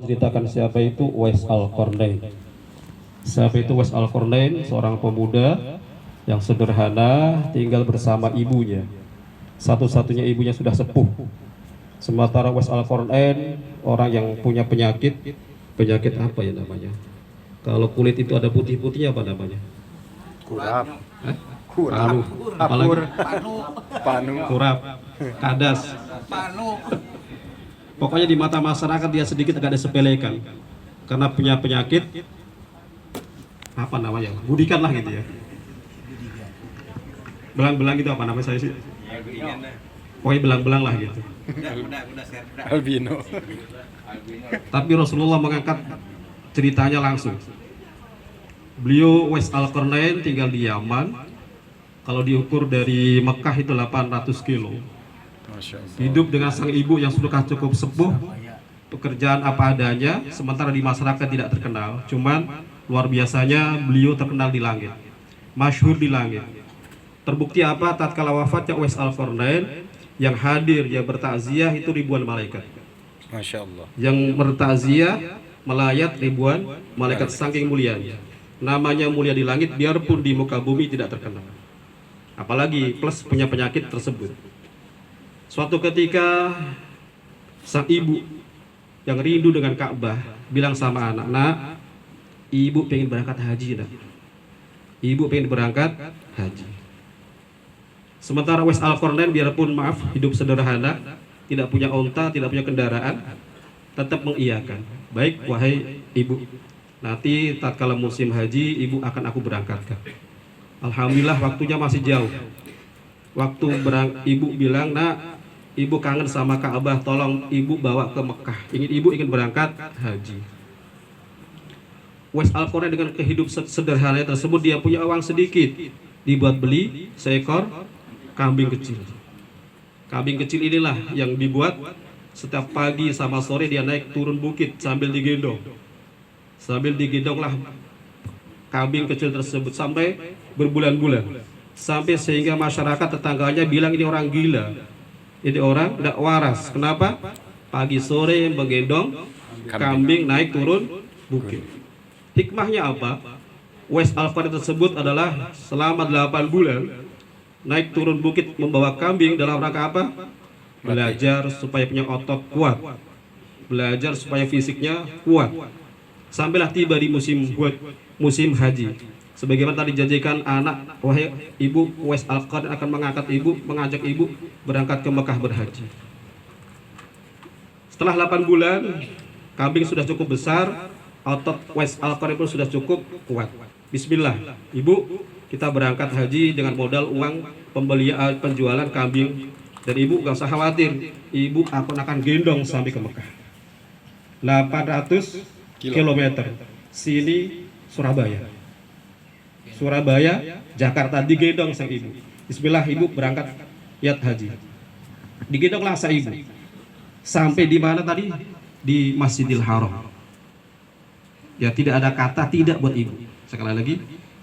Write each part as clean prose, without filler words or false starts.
menceritakan siapa itu Uwais Al-Qarnain. Siapa itu Uwais Al-Qarnain? Seorang pemuda yang sederhana, tinggal bersama ibunya. Satu-satunya ibunya sudah sepuh. Sementara Uwais Al-Qarnain orang yang punya penyakit. Penyakit apa ya namanya? Kalau kulit itu ada putih-putihnya apa namanya? Kurap. Hah? Kurap. Apalagi? Panu. Kurap, kadas. Pokoknya di mata masyarakat dia sedikit agak disepelekan karena punya penyakit apa namanya? Budikan lah gitu ya. Belang-belang gitu apa namanya saya sih? Pokoknya belang-belang lah gitu. Albino. Tapi Rasulullah mengangkat ceritanya langsung. Beliau Uwais Al-Qarnain tinggal di Yaman. Kalau diukur dari Mekah itu 800 kilo. Masya Allah. Hidup dengan sang ibu yang sudah cukup sepuh, pekerjaan apa adanya, sementara di masyarakat tidak terkenal. Cuman luar biasanya beliau terkenal di langit, masyhur di langit. Terbukti apa? Tatkala wafatnya Uwais Al-Qarnain, yang hadir, yang bertakziah itu ribuan malaikat. Masya Allah. Yang bertakziah melayat ribuan malaikat saking mulianya. Namanya mulia di langit, biarpun di muka bumi tidak terkenal. Apalagi plus punya penyakit tersebut. Suatu ketika sang ibu yang rindu dengan Ka'bah bilang sama anak, "Nak, ibu pengen berangkat haji, nak. Ibu pengen berangkat haji." Sementara Uwais Al-Qarnain biarpun maaf hidup sederhana, tidak punya onta, tidak punya kendaraan, tetap mengiyakan. "Baik, wahai ibu, nanti tatkala musim haji ibu akan aku berangkatkan." Alhamdulillah waktunya masih jauh. Waktu ibu bilang, "Nak, ibu kangen sama Ka'bah, tolong ibu bawa ke Mekah. Ibu ingin berangkat haji." Uwais Al-Qarnain dengan kehidupan sederhana tersebut, dia punya uang sedikit, dibuat beli seekor kambing kecil. Kambing kecil inilah yang dibuat setiap pagi sama sore dia naik turun bukit sambil digendong. Sambil digendonglah kambing kecil tersebut sampai berbulan-bulan. Sampai sehingga masyarakat tetangganya bilang ini orang gila. Ini orang tidak waras. Kenapa? Pagi sore menggendong kambing naik turun bukit. Hikmahnya apa? Uwais Al-Qarnain tersebut adalah selama 8 bulan naik turun bukit membawa kambing dalam rangka apa? Belajar supaya punya otot kuat. Belajar supaya fisiknya kuat. Sampailah tiba di musim haji. Sebagaimana tadi dijanjikan anak, wahai ibu, Uwais Al-Qarnain akan mengajak ibu berangkat ke Mekah berhaji. Setelah 8 bulan, kambing sudah cukup besar, otot Uwais Al-Qarnain pun sudah cukup kuat. Bismillah, ibu, kita berangkat haji dengan modal uang pembelian penjualan kambing. Dan ibu gak usah khawatir, ibu akan gendong sampai ke Mekah. 800 kilometer. Sini Surabaya. Surabaya, Jakarta, digendong sang ibu. Bismillah, ibu berangkat yat haji. Digendonglah sang ibu. Sampai di mana tadi? Di Masjidil Haram. Ya, tidak ada kata tidak buat ibu. Sekali lagi,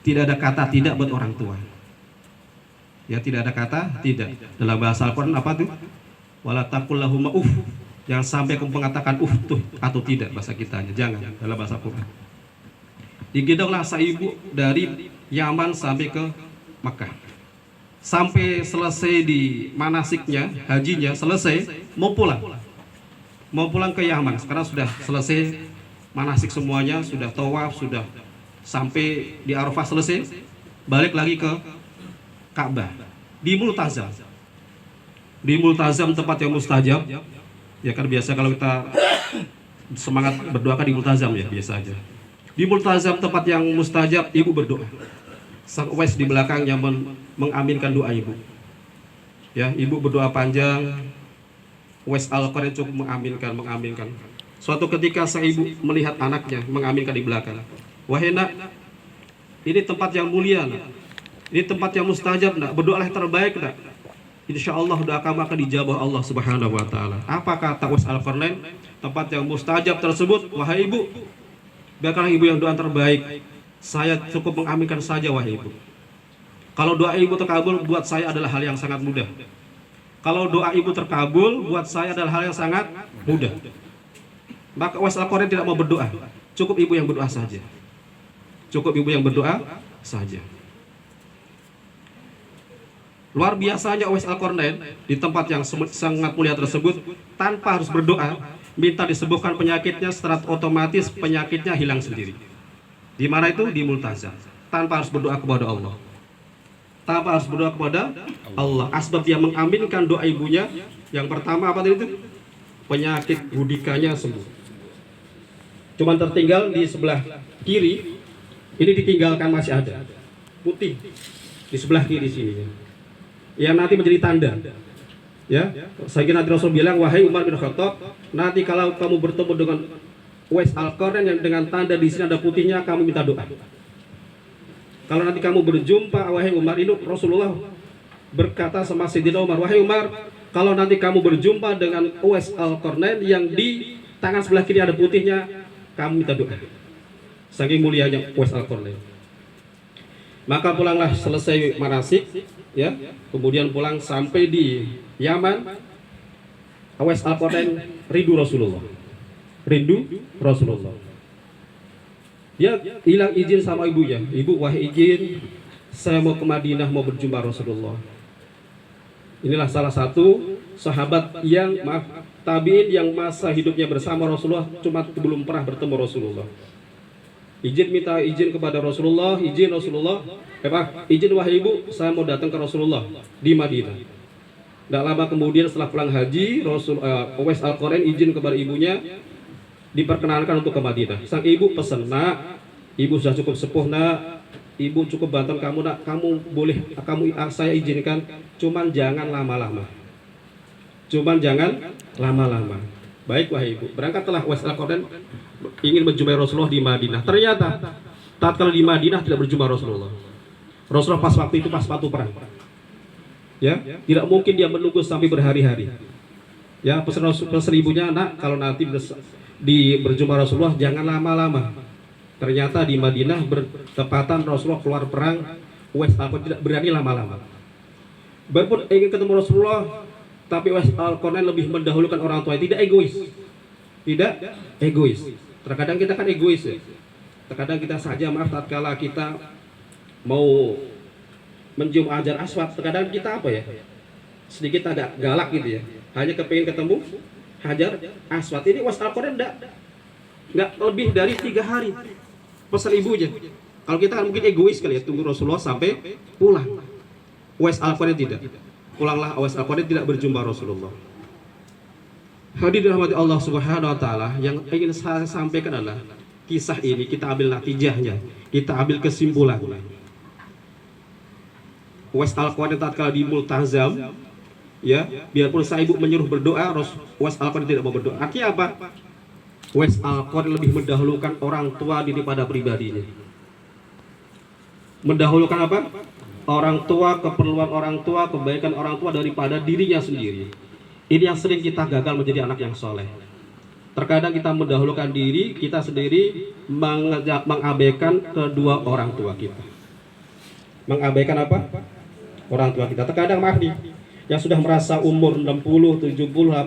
tidak ada kata tidak buat orang tua. Ya, tidak ada kata tidak. Dalam bahasa Al-Quran apa tuh? Wala taqul lahuma uff. Jangan sampai kamu mengatakan tuh atau tidak bahasa kitanya. Jangan dalam bahasa Al-Quran. Digendonglah sang ibu dari Yaman sampai ke Mekah. Sampai selesai di manasiknya, hajinya selesai, mau pulang. Mau pulang ke Yaman. Sekarang sudah selesai manasik semuanya, sudah tawaf, sudah sampai di Arafah selesai, balik lagi ke Ka'bah. Di Multazam. Di Multazam tempat yang mustajab. Ya kan biasa kalau kita semangat berdoa kan di Multazam ya, biasa aja. Di Multazam tempat yang mustajab, ibu berdoa. Sang Uwais di belakangnya mengaminkan doa ibu. Ya, ibu berdoa panjang. Uwais Al-Qarnain cukup mengaminkan. Suatu ketika sang ibu melihat anaknya mengaminkan di belakang. "Wahai nak, ini tempat yang mulia, nak. Ini tempat yang mustajab, nak. Berdoalah yang terbaik, nak. Insya Allah doa kamu akan dijabah Allah Subhanahu wa Ta'ala." Apa kata Uwais Al-Qarnain? Tempat yang mustajab tersebut, "Wahai ibu, biarkanlah ibu yang doa terbaik. Saya cukup mengaminkan saja, wahai ibu. Kalau doa ibu terkabul, buat saya adalah hal yang sangat mudah. Kalau doa ibu terkabul, buat saya adalah hal yang sangat mudah. maka Uwais Al-Qarni tidak mau berdoa. Cukup ibu yang berdoa saja. Cukup ibu yang berdoa saja. Luar biasanya Uwais Al-Qarni di tempat yang sangat mulia tersebut, tanpa harus berdoa, minta disembuhkan penyakitnya, secara otomatis penyakitnya hilang sendiri. Di mana itu? Di Multazam. Tanpa harus berdoa kepada Allah. Tanpa harus berdoa kepada Allah. Asbab dia mengaminkan doa ibunya, yang pertama apa tadi itu? Penyakit budikanya sembuh. Cuman tertinggal di sebelah kiri, ini ditinggalkan masih ada putih di sebelah kiri sini, yang nanti menjadi tanda. Ya, saya kira nanti Rasul bilang, wahai Umar bin Khattab, nanti kalau kamu bertemu dengan Uwais Al-Qarni yang dengan tanda di sini ada putihnya, kamu minta doa. Kalau nanti kamu berjumpa, wahai Umar, ini Rasulullah berkata sama Sayyidina Umar, wahai Umar, kalau nanti kamu berjumpa dengan Uwais Al-Qarni yang di tangan sebelah kiri ada putihnya, kamu minta doa. Saking mulianya Uwais Al-Qarni. Maka pulanglah selesai manasik, ya, kemudian pulang sampai di Yaman. Uwais Al-Qarni rindu Rasulullah. Rindu Rasulullah. Dia hilang izin sama ibunya. Ibu, wahai izin, saya mau ke Madinah, mau berjumpa Rasulullah. Inilah salah satu sahabat yang tabi'in yang masa hidupnya bersama Rasulullah, cuma belum pernah bertemu Rasulullah. Izin, minta izin kepada Rasulullah, izin Rasulullah, izin wahai ibu, saya mau datang ke Rasulullah di Madinah. Tidak lama kemudian setelah pulang haji, Uwais Al-Qarni izin kepada ibunya, diperkenalkan untuk ke Madinah. Sang ibu pesan, nak, ibu sudah cukup sepuh, nak, ibu cukup bantuan kamu, nak, saya izinkan, cuman jangan lama-lama. Cuman jangan lama-lama. Baik wahai ibu. Berangkatlah Uwais Al-Qarni ingin menjumpai Rasulullah di Madinah. Ternyata tatkala di Madinah tidak berjumpa Rasulullah. Rasulullah pas waktu itu pas waktu perang. Ya, tidak mungkin dia menunggu sampai berhari-hari. Ya, pesan ibunya, nak, kalau nanti berjumpa Rasulullah jangan lama-lama. Ternyata di Madinah bertepatan Rasulullah keluar perang, Uwais Al-Qarni tidak berani lama-lama. Walaupun ingin ketemu Rasulullah, tapi Uwais Al-Qarni lebih mendahulukan orang tua, tidak egois. Tidak egois. Terkadang kita kan egois ya. Terkadang kita saja, maaf, tatkala kita mau mencium Hajar Aswad, terkadang kita apa ya? Sedikit agak galak gitu ya. Hanya kepingin ketemu Hajar Aswad. Ini Uwais Al-Qarni enggak lebih dari 3 hari. Pesan ibunya. Kalau kita kan mungkin egois kali ya, tunggu Rasulullah sampai pulang. Uwais Al-Qarni tidak. Pulanglah Uwais Al-Qarni tidak berjumpa Rasulullah. Hadirin rahmati Allah Subhanahu wa taala, yang ingin saya sampaikan adalah kisah ini kita ambil natijahnya, kita ambil kesimpulannya. Uwais Al-Qarni tatkala di Multazam, ya, biarpun sang ibu menyuruh berdoa, Uwais Al-Qarni tidak mau berdoa. Artinya apa? Uwais Al-Qarni lebih mendahulukan orang tua daripada pribadinya. Mendahulukan apa? Orang tua, keperluan orang tua, kebaikan orang tua daripada dirinya sendiri. Ini yang sering kita gagal menjadi anak yang soleh. Terkadang kita mendahulukan diri kita sendiri, mengabaikan kedua orang tua kita. Mengabaikan apa? Orang tua kita. Terkadang maaf nih, yang sudah merasa umur 60, 70, 80,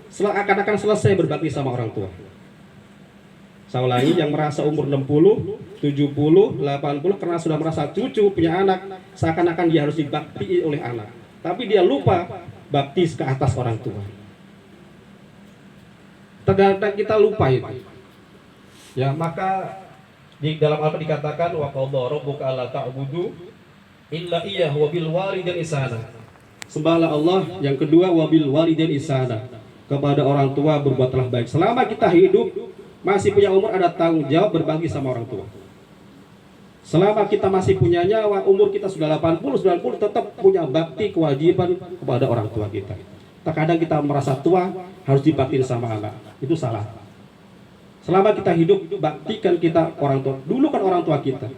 90, akan selesai berbakti sama orang tua. Saya ulangi, yang merasa umur 60, 70, 80 karena sudah merasa cucu, punya anak, seakan-akan dia harus dibakti oleh anak. Tapi dia lupa bakti ke atas orang tua. Terkadang kita lupa itu. Ya, maka di dalam Al-Qur'an dikatakan wa qadha rabbuka alla ta'budu illa iyyahu wa bil walidaini ihsana. Sembahlah Allah, yang kedua wa bil walidaini ihsana. Kepada orang tua berbuatlah baik. Selama kita hidup masih punya umur, ada tanggung jawab berbakti sama orang tua. Selama kita masih punya nyawa, umur kita sudah 80, 90, tetap punya bakti, kewajiban kepada orang tua kita. Terkadang kita merasa tua, harus dibakti sama anak. Itu salah. Selama kita hidup, baktikan kita orang tua. Dulu kan orang tua kita.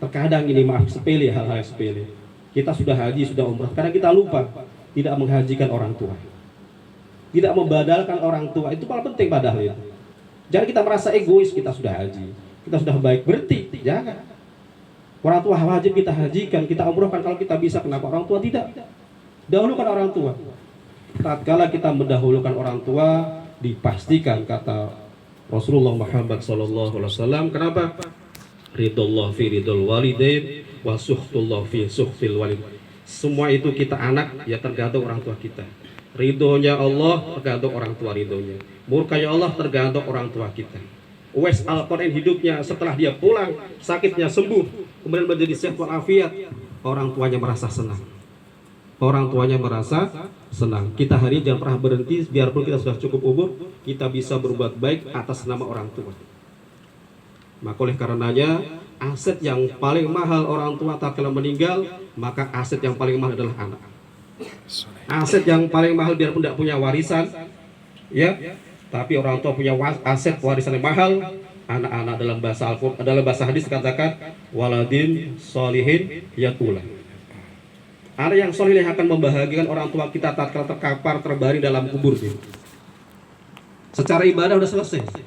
Terkadang ini maaf, sepele, hal-hal sepele. Kita sudah haji, sudah umrah. Karena kita lupa tidak menghajikan orang tua. Tidak membadalkan orang tua. Itu paling penting padahal itu. Jangan kita merasa egois, kita sudah haji, kita sudah baik, berhenti. Jangan. Orang tua wajib kita hajikan, kita umrohkan kalau kita bisa. Kenapa orang tua tidak? Dahulukan orang tua. Tatkala kita mendahulukan orang tua, dipastikan kata Rasulullah Muhammad SAW. Kenapa? Ridullah fi ridul walidain wa suhtullah fi suhtil walid. Semua itu kita anak ya tergantung orang tua kita. Ridhonya Allah tergantung orang tua ridhonya. Murkanya Allah tergantung orang tua kita. Uwais Al-Qarni hidupnya setelah dia pulang sakitnya sembuh kemudian menjadi sehat walafiat, orang tuanya merasa senang. Orang tuanya merasa senang. Kita hari ini jangan pernah berhenti, biarpun kita sudah cukup umur, kita bisa berbuat baik atas nama orang tua. Maka oleh karenanya aset yang paling mahal orang tua tatkala meninggal, maka aset yang paling mahal adalah anak. Aset yang paling mahal biarpun tidak punya warisan, ya, tapi orang tua punya aset warisan yang mahal. Anak-anak dalam bahasa hadis katakan waladin solihin yatula. Anak yang soleh yang akan membahagiakan orang tua kita tatkala terkapar terbaring dalam kuburnya. Secara ibadah sudah selesai,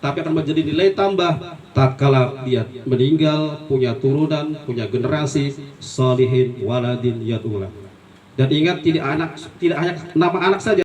tapi akan menjadi nilai tambah tatkala dia meninggal punya turunan, punya generasi solihin waladin yatula. Dan ingat tidak hanya nama anak saja.